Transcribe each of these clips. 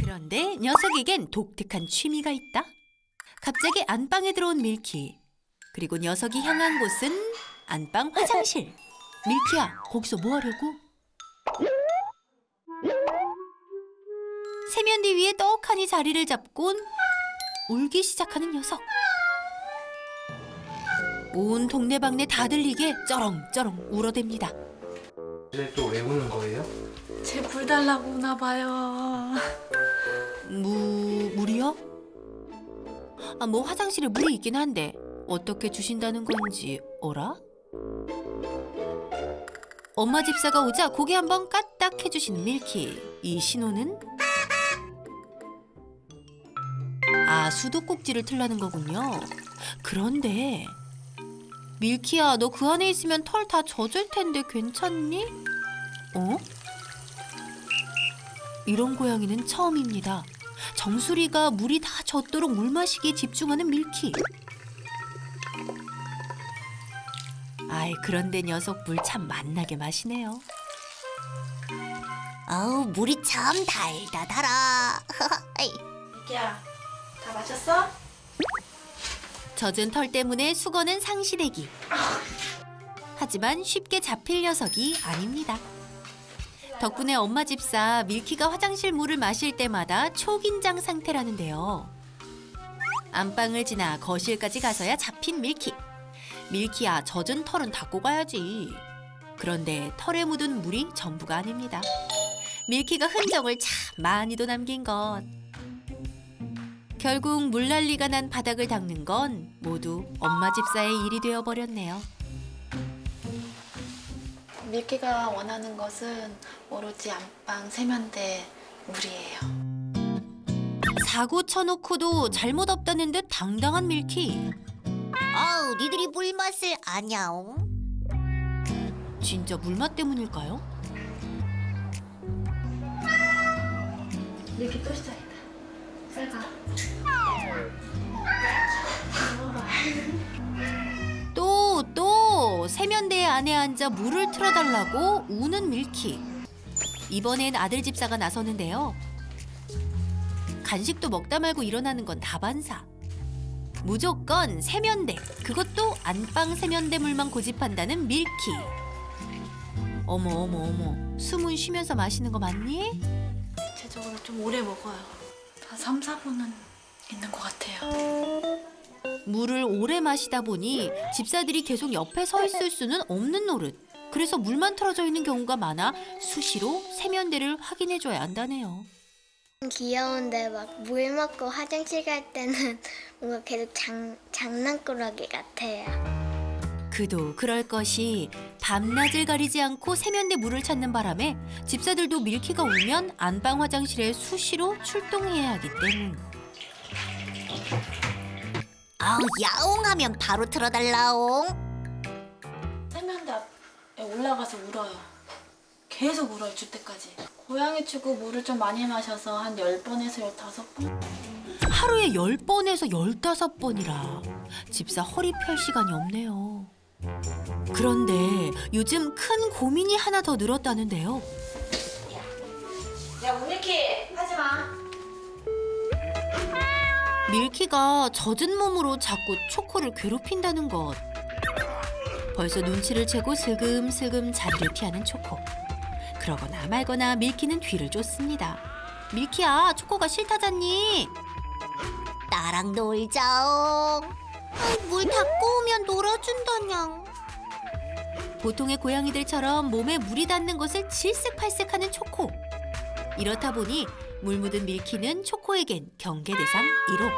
그런데 녀석에겐 독특한 취미가 있다. 갑자기 안방에 들어온 밀키. 그리고 녀석이 향한 곳은 안방 화장실. 밀키야, 거기서 뭐 하려고? 세면대 위에 떡하니 자리를 잡곤 울기 시작하는 녀석. 온 동네방네 다 들리게 쩌렁쩌렁 울어댑니다. 이제 또 왜 우는 거예요? 제 물 달라고 오나 봐요. 물이요? 뭐 화장실에 물이 있긴 한데 어떻게 주신다는 건지 어라? 엄마 집사가 오자 고개 한번 까딱 해주시는 밀키. 이 신호는? 수도꼭지를 틀라는 거군요. 그런데 밀키야, 너 그 안에 있으면 털 다 젖을 텐데 괜찮니? 이런 고양이는 처음입니다. 정수리가 물이 다 젖도록 물 마시기에 집중하는 밀키. 그런데 녀석 물 참 맛나게 마시네요. 물이 참 달다. 애기야, 다 마셨어? 젖은 털 때문에 수건은 상시대기. 하지만 쉽게 잡힐 녀석이 아닙니다. 덕분에 엄마 집사 밀키가 화장실 물을 마실 때마다 초긴장 상태라는데요. 안방을 지나 거실까지 가서야 잡힌 밀키. 밀키야, 젖은 털은 닦고 가야지. 그런데 털에 묻은 물이 전부가 아닙니다. 밀키가 흔적을 참 많이도 남긴 것. 결국 물난리가 난 바닥을 닦는 건 모두 엄마 집사의 일이 되어버렸네요. 밀키가 원하는 것은 오로지 안방 세면대 물이에요. 사고 쳐놓고도 잘못 없다는 듯 당당한 밀키. 니들이 물 맛을 아냐옹? 진짜 물맛 때문일까요? 밀키 또 시작이다. 빨리 가. 또 세면대 안에 앉아 물을 틀어달라고 우는 밀키. 이번엔 아들 집사가 나서는데요. 간식도 먹다 말고 일어나는 건 다반사. 무조건 세면대, 그것도 안방 세면대 물만 고집한다는 밀키. 어머, 숨은 쉬면서 마시는 거 맞니? 대체적으로 좀 오래 먹어요. 한 3, 4분은 있는 것 같아요. 물을 오래 마시다 보니 집사들이 계속 옆에 서 있을 수는 없는 노릇. 그래서 물만 틀어져 있는 경우가 많아 수시로 세면대를 확인해줘야 한다네요. 귀여운데 막 물 먹고 화장실 갈 때는 뭔가 계속 장난꾸러기 같아요. 그도 그럴 것이 밤낮을 가리지 않고 세면대 물을 찾는 바람에 집사들도 밀키가 울면 안방 화장실에 수시로 출동해야 하기 때문. 야옹하면 바로 틀어달라옹. 세면대 앞에 올라가서 울어요. 계속 울어요, 줄 때까지. 고양이 치고 물을 좀 많이 마셔서 한 10번에서 15번? 하루에 10번에서 15번이라 집사 허리 펼 시간이 없네요. 그런데 요즘 큰 고민이 하나 더 늘었다는데요. 야, 밀키 하지 마. 밀키가 젖은 몸으로 자꾸 초코를 괴롭힌다는 것. 벌써 눈치를 채고 슬금슬금 자리를 피하는 초코. 그러거나 말거나 밀키는 뒤를 쫓습니다. 밀키야, 초코가 싫다잖니? 나랑 놀자옹. 물 닦고 오면 놀아준다냥. 보통의 고양이들처럼 몸에 물이 닿는 것을 질색팔색하는 초코. 이렇다 보니 물 묻은 밀키는 초코에겐 경계 대상 1호.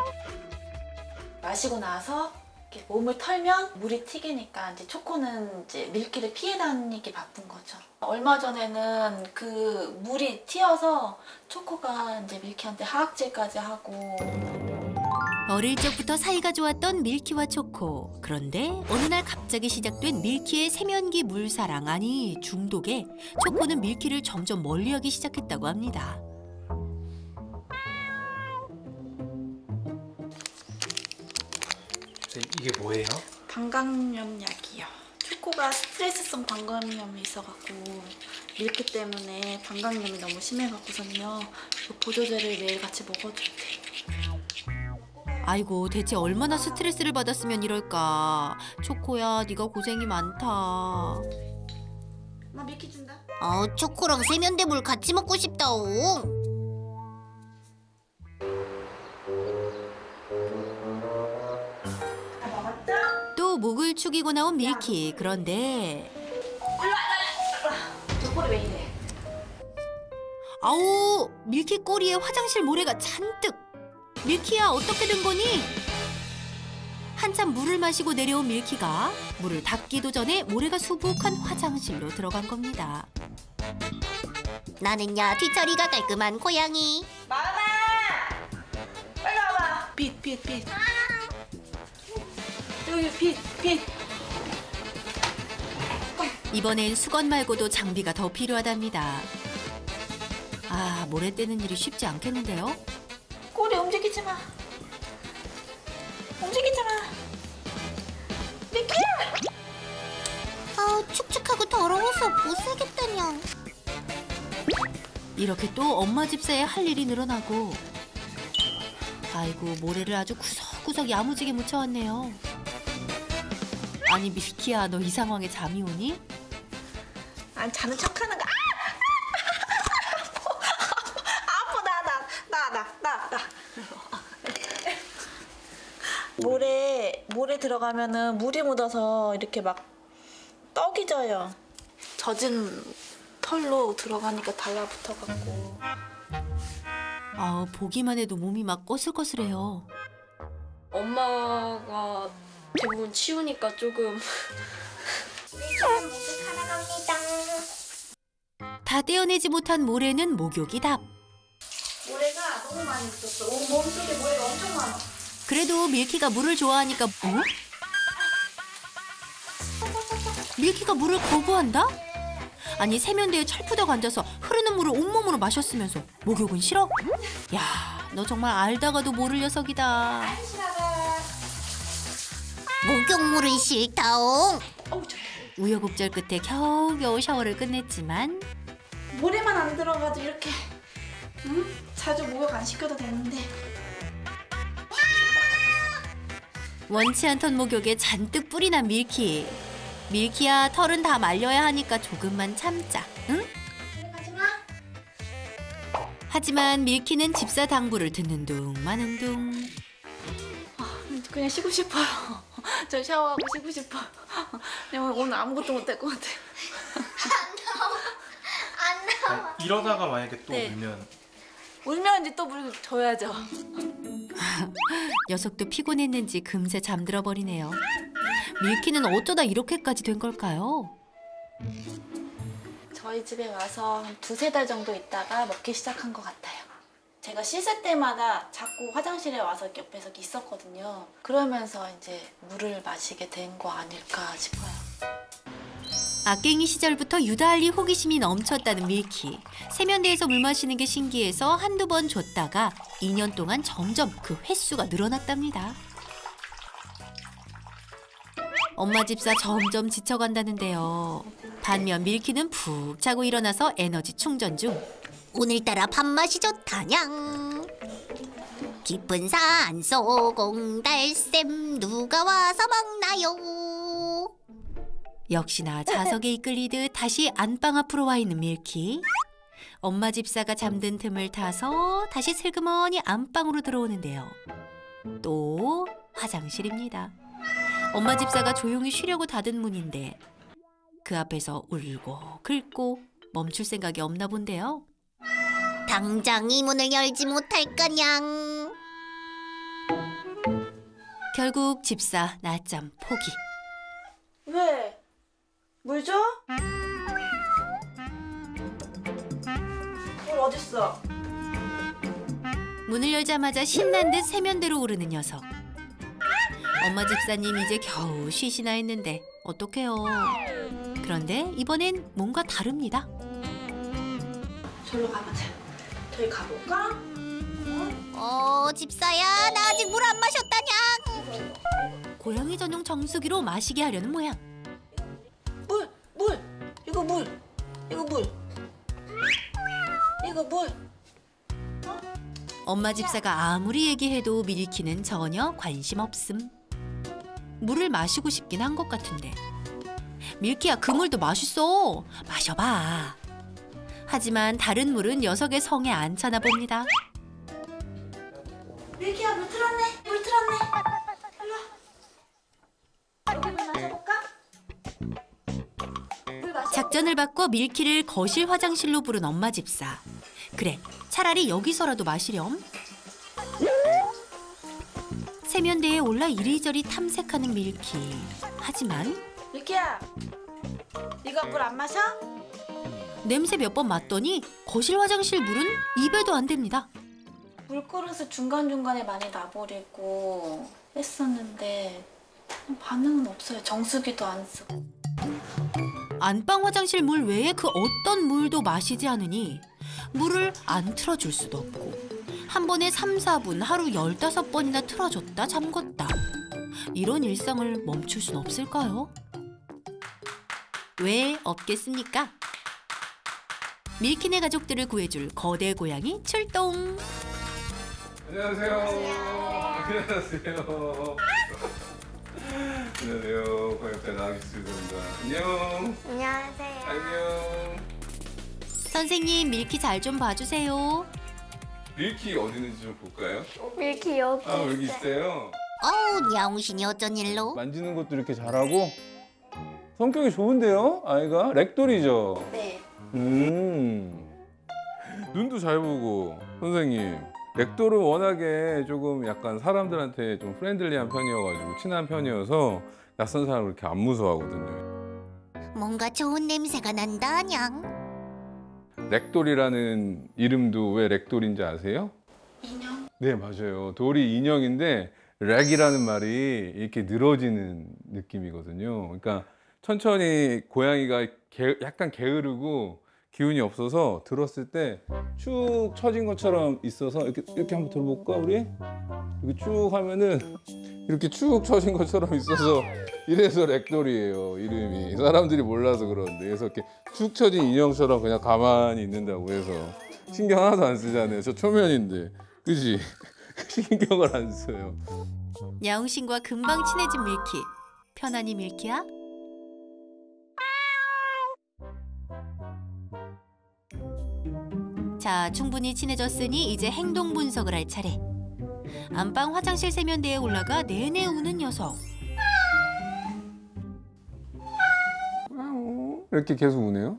마시고 나서 이렇게 몸을 털면 물이 튀기니까 이제 초코는 이제 밀키를 피해 다니기 바쁜 거죠. 얼마 전에는 그 물이 튀어서 초코가 이제 밀키한테 하악질까지 하고. 어릴 적부터 사이가 좋았던 밀키와 초코. 그런데 어느 날 갑자기 시작된 밀키의 세면기 물사랑, 아니 중독에 초코는 밀키를 점점 멀리하기 시작했다고 합니다. 이게 뭐예요? 방광염 약이요. 초코가 스트레스성 방광염이 있어갖고 밀크 때문에 방광염이 너무 심해갖고서는요. 그 보조제를 매일 같이 먹어줘야 돼. 아이고 대체 얼마나 스트레스를 받았으면 이럴까. 초코야 네가 고생이 많다. 엄마 밀크 준다. 초코랑 세면대물 같이 먹고 싶다옹. 다 먹었죠? 또 목을 축이고 나온 밀키. 그런데 저 꼬리 왜 이래? 아우 밀키 꼬리에 화장실 모래가 잔뜩. 밀키야 어떻게 된 거니? 한참 물을 마시고 내려온 밀키가 물을 닦기도 전에 모래가 수북한 화장실로 들어간 겁니다. 나는야 뒤처리가 깔끔한 고양이. 마마! 빨리 와봐. 빛. 여기 빛. 이번엔 수건 말고도 장비가 더 필요하답니다. 아 모래 떼는 일이 쉽지 않겠는데요? 꼬리 움직이지 마. 밀키! 축축하고 더러워서 못 살겠다냥. 이렇게 또 엄마 집사에 할 일이 늘어나고. 아이고 모래를 아주 구석구석 야무지게 묻혀왔네요. 아니 밀키야 너 이 상황에 잠이 오니? 안 자는 척하는 거. 아파. 모래 들어가면은 물이 묻어서 이렇게 막 떡이 져요. 젖은 털로 들어가니까 달라붙어갖고. 아 보기만 해도 몸이 막 꺼슬꺼슬해요. 엄마가 대부분 치우니까 조금 다 떼어내지 못한 모래는 목욕이 답. 모래가 너무 많이 묻었어. 몸속에 모래가 엄청 많아. 그래도 밀키가 물을 좋아하니까 밀키가 물을 거부한다? 아니 세면대에 철푸덕 앉아서 흐르는 물을 온몸으로 마셨으면서 목욕은 싫어? 야, 너 정말 알다가도 모를 녀석이다. 목욕물은 싫다옹. 우여곡절 끝에 겨우겨우 샤워를 끝냈지만 모래만 안 들어가도 이렇게 자주 목욕 안 시켜도 되는데. 원치 않던 목욕에 잔뜩 뿔이 난 밀키. 밀키야 털은 다 말려야 하니까 조금만 참자, 응? 하지만 밀키는 집사 당부를 듣는 둥 마는 둥. 그냥 쉬고 싶어요. 저 샤워하고 쉬고 싶어요. 그냥 오늘 아무것도 못할 것 같아요. 이러다가 만약에 또 네. 울면 이제 또 물 줘야죠. 녀석도 피곤했는지 금세 잠들어 버리네요. 밀키는 어쩌다 이렇게까지 된 걸까요? 저희 집에 와서 한 2-3달 정도 있다가 먹기 시작한 것 같아요. 제가 씻을 때마다 자꾸 화장실에 와서 옆에서 있었거든요. 그러면서 이제 물을 마시게 된 거 아닐까 싶어요. 악갱이 시절부터 유달리 호기심이 넘쳤다는 밀키. 세면대에서 물 마시는 게 신기해서 한두 번 줬다가 2년 동안 점점 그 횟수가 늘어났답니다. 엄마 집사 점점 지쳐간다는데요. 반면 밀키는 푹 자고 일어나서 에너지 충전 중. 오늘따라 밥맛이 좋다냥. 깊은 산속 옹달샘 누가 와서 먹나요? 역시나 자석에 이끌리듯 다시 안방 앞으로 와 있는 밀키. 엄마 집사가 잠든 틈을 타서 다시 슬그머니 안방으로 들어오는데요. 또 화장실입니다. 엄마 집사가 조용히 쉬려고 닫은 문인데 그 앞에서 울고 긁고 멈출 생각이 없나 본데요. 당장 이 문을 열지 못할 거냥. 결국 집사 낮잠 포기. 왜? 물 줘? 물 어딨어? 문을 열자마자 신난 듯 세면대로 오르는 녀석. 엄마 집사님 이제 겨우 쉬시나 했는데 어떡해요. 그런데 이번엔 뭔가 다릅니다. 저로 가보자. 저기 가볼까? 집사야, 나 아직 물 안 마셨다냥. 고양이 전용 정수기로 마시게 하려는 모양. 물! 이거 물! 이거 물! 이거 물. 엄마 집사가 아무리 얘기해도 밀키는 전혀 관심 없음. 물을 마시고 싶긴 한 것 같은데. 밀키야, 그 물도 맛있어. 마셔봐. 하지만 다른 물은 녀석의 성에 안 차나 봅니다. 밀키야, 물 틀었네. 물 틀었네. 일로 와. 여기 물 마셔볼까? 물 마셔. 작전을 바꿔 밀키를 거실 화장실로 부른 엄마 집사. 그래, 차라리 여기서라도 마시렴. 세면대에 올라 이리저리 탐색하는 밀키. 하지만 밀키야, 이거 물 안 마셔? 냄새 몇 번 맡더니 거실 화장실 물은 입에도 안 댑니다. 물그릇을 중간중간에 많이 놔버리고 했었는데 반응은 없어요. 정수기도 안 쓰고. 안방 화장실 물 외에 그 어떤 물도 마시지 않으니 물을 안 틀어줄 수도 없고 한 번에 3, 4분 하루 15번이나 틀어줬다 잠궜다. 이런 일상을 멈출 순 없을까요? 왜 없겠습니까? 밀키네 가족들을 구해줄 거대 고양이 출동! 안녕하세요. 안녕하세요. 안녕하세요. 고양이들 나가겠습니다. 안녕. 안녕하세요. 안녕. 선생님, 밀키 잘 좀 봐주세요. 밀키 어디 있는지 좀 볼까요? 밀키 여기 아, 여기 있어요. 어우, 야옹신이 어쩐 일로? 만지는 것도 이렇게 잘하고 성격이 좋은데요? 아이가 렉돌이죠? 네. 눈도 잘 보고 선생님 렉돌은 워낙에 조금 약간 사람들한테 좀 프렌들리한 편이어가지고 친한 편이어서 낯선 사람을 그렇게 안 무서워하거든요. 뭔가 좋은 냄새가 난다, 냥. 렉돌이라는 이름도 왜 렉돌인지 아세요? 인형? 네, 맞아요. 돌이 인형인데 렉이라는 말이 이렇게 늘어지는 느낌이거든요. 그러니까 천천히 고양이가 약간 게으르고 기운이 없어서 들었을 때 축 처진 것처럼 있어서 이렇게 한번 들어볼까 우리? 이렇게 쭉 하면은 이렇게 축 처진 것처럼 있어서 이래서 렉돌이에요, 이름이. 사람들이 몰라서 그러는데. 그래서 이렇게 축 처진 인형처럼 그냥 가만히 있는다고 해서 신경 하나도 안 쓰잖아요. 저 초면인데, 그지? 신경을 안 써요. 야옹신과 금방 친해진 밀키. 편안히 밀키야? 자, 충분히 친해졌으니 이제 행동 분석을 할 차례. 안방 화장실 세면대에 올라가 내내 우는 녀석. 이렇게 계속 우네요.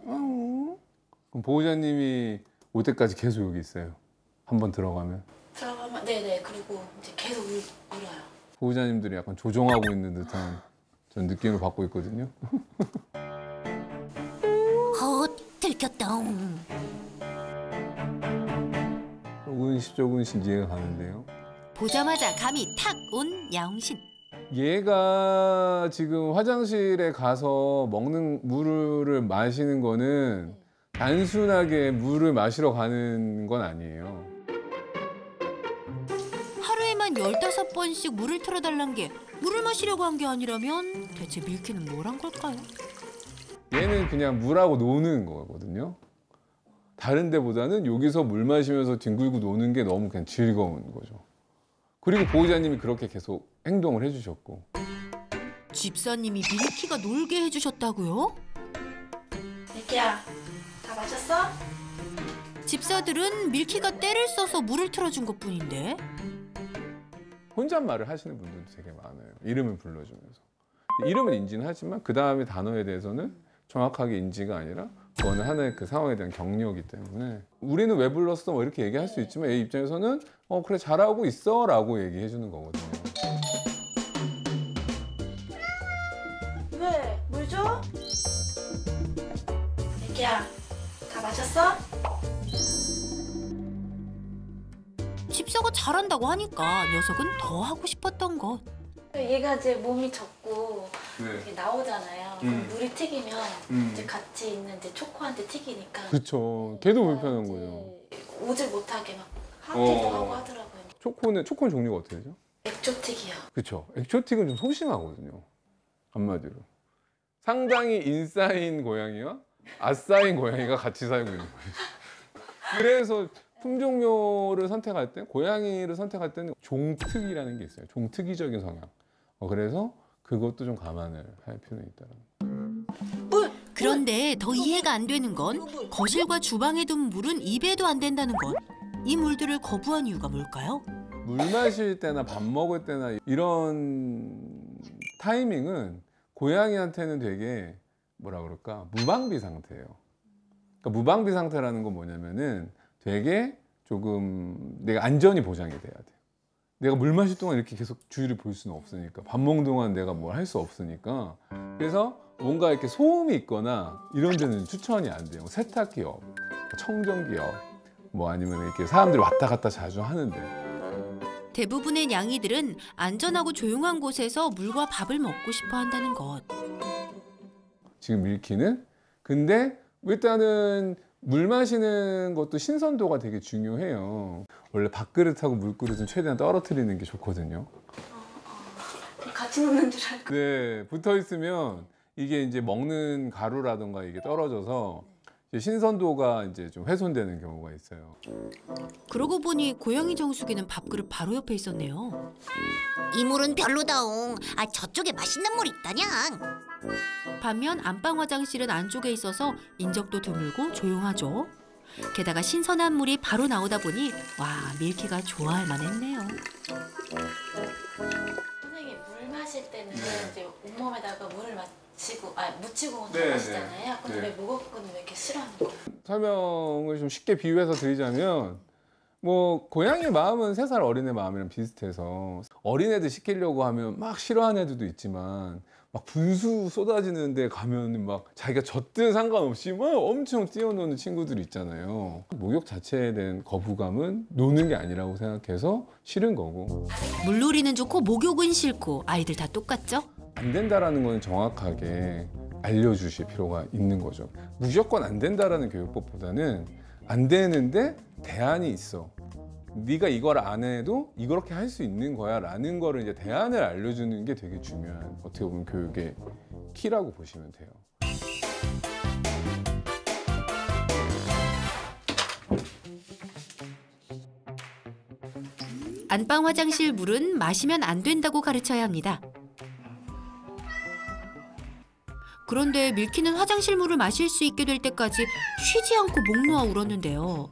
그럼 보호자님이 올 때까지 계속 여기 있어요. 한번 들어가면. 들어가면 네네. 그리고 이제 계속 울어요. 보호자님들이 약간 조종하고 있는 듯한 전 느낌을 받고 있거든요. 들켰다. 조금씩 이해가 가는데요. 보자마자 감이 탁 온 야옹신. 얘가 지금 화장실에 가서 먹는 물을 마시는 거는 단순하게 물을 마시러 가는 건 아니에요. 하루에만 15번씩 물을 틀어달란 게 물을 마시려고 한 게 아니라면 대체 밀키는 뭘 한 걸까요? 얘는 그냥 물하고 노는 거거든요. 다른 데보다는 여기서 물 마시면서 뒹굴고 노는 게 너무 그냥 즐거운 거죠. 그리고 보호자님이 그렇게 계속 행동을 해주셨고. 집사님이 밀키가 놀게 해주셨다고요? 밀키야, 다 마셨어? 집사들은 밀키가 때를 써서 물을 틀어준 것뿐인데 혼잣말을 하시는 분들도 되게 많아요. 이름을 불러주면서. 이름은 인지는 하지만 그 다음에 단어에 대해서는 정확하게 인지가 아니라 그거는 하나의 그 상황에 대한 격려이기 때문에 우리는 왜 불렀어? 뭐 이렇게 얘기할 수 있지만 얘 입장에서는 그래 잘하고 있어 라고 얘기해 주는 거거든요. 왜? 물 줘? 밀키야, 다 마셨어? 집사가 잘한다고 하니까 녀석은 더 하고 싶었던 것. 얘가 이제 몸이 젖고 네. 이렇게 나오잖아요. 그럼 물이 튀기면 이제 같이 있는 이제 초코한테 튀기니까 그렇죠. 걔도 불편한 이제 거죠. 오질 못하게 막 하기도 어. 하고 하더라고요. 초코는 종류가 어떻게 되죠? 액조틱이요. 그렇죠. 액초틱은 좀 소심하거든요. 한마디로. 상당히 인싸인 고양이와 아싸인 고양이가 같이 살고 있는 거예요. 그래서 품종묘를 선택할 때, 고양이를 선택할 때는 종특이라는 게 있어요. 종특이적인 성향. 그래서 그것도 좀 감안을 할 필요는 있다는 거. 그런데 더 이해가 안 되는 건 거실과 주방에 둔 물은 입에도 안 된다는 것. 이 물들을 거부한 이유가 뭘까요? 물 마실 때나 밥 먹을 때나 이런 타이밍은 고양이한테는 되게 뭐라 그럴까? 무방비 상태예요. 그러니까 무방비 상태라는 건 뭐냐면은 되게 조금 내가 안전이 보장이 돼야 돼요. 내가 물 마실 동안 이렇게 계속 주위를 볼 수는 없으니까, 밥 먹는 동안 내가 뭘 할 수 없으니까. 그래서 뭔가 이렇게 소음이 있거나 이런 데는 추천이 안 돼요. 세탁기업, 청정기업, 뭐 아니면 이렇게 사람들이 왔다 갔다 자주 하는데. 대부분의 냥이들은 안전하고 조용한 곳에서 물과 밥을 먹고 싶어 한다는 것. 지금 밀키는 근데 일단은 물 마시는 것도 신선도가 되게 중요해요. 원래 밥그릇하고 물그릇은 최대한 떨어뜨리는 게 좋거든요. 같이 먹는 줄 알고. 네, 붙어 있으면 이게 이제 먹는 가루라든가 이게 떨어져서 이제 신선도가 이제 좀 훼손되는 경우가 있어요. 그러고 보니 고양이 정수기는 밥그릇 바로 옆에 있었네요. 이 물은 별로다옹. 아, 저쪽에 맛있는 물 있다냥. 반면 안방 화장실은 안쪽에 있어서 인적도 드물고 조용하죠. 게다가 신선한 물이 바로 나오다 보니 와, 밀키가 좋아할 만했네요. 선생님 물 마실 때는 이제 온몸에다가 물을 묻히고 네, 마시잖아요. 근데 네. 왜 무겁고는 왜 이렇게 싫어하는 거예요? 설명을 좀 쉽게 비유해서 드리자면 뭐 고양이의 마음은 3살 어린애 마음이랑 비슷해서 어린애들 시키려고 하면 막 싫어하는 애들도 있지만 막 분수 쏟아지는 데 가면 막 자기가 젖든 상관없이 막 엄청 뛰어노는 친구들 있잖아요. 목욕 자체에 대한 거부감은 노는 게 아니라고 생각해서 싫은 거고. 물놀이는 좋고 목욕은 싫고 아이들 다 똑같죠? 안 된다라는 건 정확하게 알려주실 필요가 있는 거죠. 무조건 안 된다라는 교육법보다는 안 되는데 대안이 있어. 네가 이걸 안 해도 이렇게 할 수 있는 거야 라는 거를 이제 대안을 알려주는 게 되게 중요한, 어떻게 보면 교육의 키라고 보시면 돼요. 안방 화장실 물은 마시면 안 된다고 가르쳐야 합니다. 그런데 밀키는 화장실 물을 마실 수 있게 될 때까지 쉬지 않고 목 놓아 울었는데요.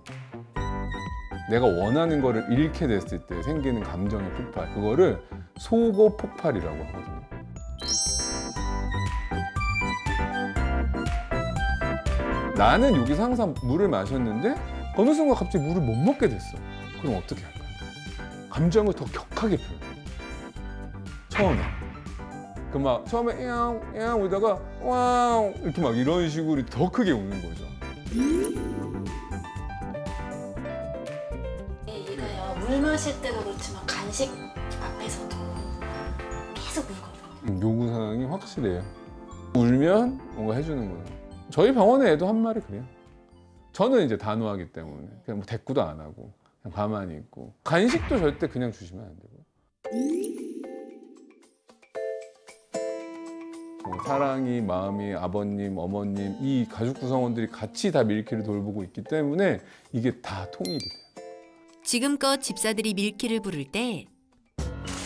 내가 원하는 거를 잃게 됐을 때 생기는 감정의 폭발, 그거를 속어 폭발이라고 하거든요. 나는 여기서 항상 물을 마셨는데 어느 순간 갑자기 물을 못 먹게 됐어. 그럼 어떻게 할까요? 감정을 더 격하게 표현해. 처음에. 그 막 처음에 야옹 울다가 와우 이렇게 막 이런 식으로 더 크게 우는 거죠. 얘가요 물 마실 때도 그렇지만 간식 앞에서도 계속 울거든요. 요구 사항이 확실해요. 울면 뭔가 해주는 거예요. 저희 병원에 애도 한 마리 그래요. 저는 이제 단호하기 때문에 그냥 뭐 대꾸도 안 하고 그냥 가만히 있고, 간식도 절대 그냥 주시면 안 되고. 뭐 사랑이, 마음이, 아버님, 어머님 이 가족 구성원들이 같이 다 밀키를 돌보고 있기 때문에 이게 다 통일이 돼요. 지금껏 집사들이 밀키를 부를 때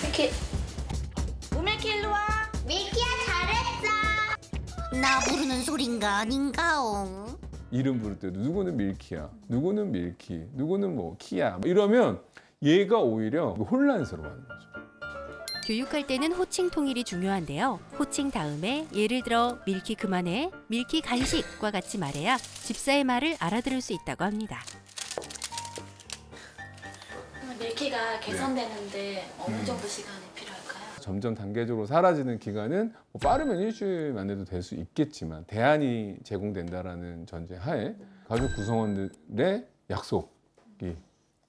밀키, 우밀키 일로 와. 밀키야 잘했어. 나 부르는 소린가 아닌가옹. 이름 부를 때도 누구는 밀키야, 누구는 밀키, 누구는 뭐 키야 이러면 얘가 오히려 혼란스러워하는 거죠. 교육할 때는 호칭 통일이 중요한데요. 호칭 다음에 예를 들어 밀키 그만해, 밀키 간식과 같이 말해야 집사의 말을 알아들을 수 있다고 합니다. 그러면 밀키가 개선되는데 어느 정도 시간이 필요할까요? 점점 단계적으로 사라지는 기간은 뭐 빠르면 일주일만 해도 될 수 있겠지만 대안이 제공된다라는 전제 하에 가족 구성원들의 약속이,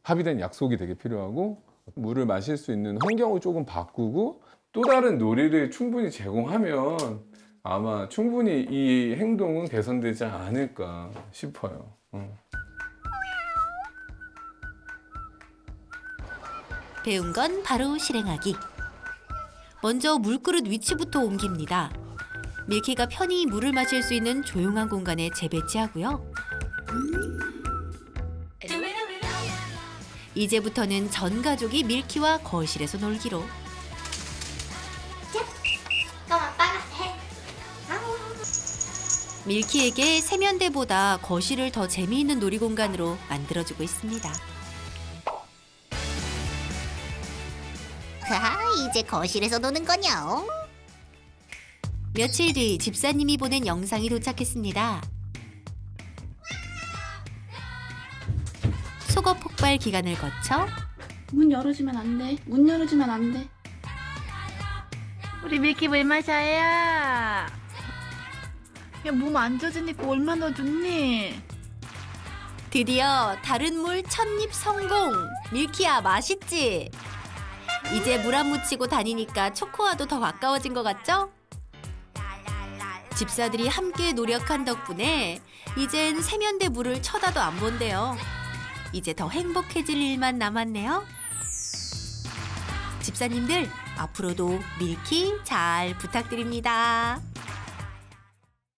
합의된 약속이 되게 필요하고, 물을 마실 수 있는 환경을 조금 바꾸고 또 다른 놀이를 충분히 제공하면 아마 충분히 이 행동은 개선되지 않을까 싶어요. 배운 건 바로 실행하기. 먼저 물그릇 위치부터 옮깁니다. 밀키가 편히 물을 마실 수 있는 조용한 공간에 재배치하고요. 이제부터는 전 가족이 밀키와 거실에서 놀기로. 그럼 아빠가 해. 밀키에게 세면대보다 거실을 더 재미있는 놀이공간으로 만들어주고 있습니다. 하하, 이제 거실에서 노는 거냐? 며칠 뒤 집사님이 보낸 영상이 도착했습니다. 속어 폭발 기간을 거쳐 문 열어주면 안 돼. 문 열어주면 안 돼. 우리 밀키 물 마셔요. 야, 몸 안 젖으니까 얼마나 좋니? 드디어 다른 물 첫입 성공! 밀키야 맛있지? 이제 물 안 묻히고 다니니까 초코와도 더 가까워진 것 같죠? 집사들이 함께 노력한 덕분에 이젠 세면대 물을 쳐다도 안 본대요. 이제 더 행복해질 일만 남았네요. 집사님들 앞으로도 밀키 잘 부탁드립니다.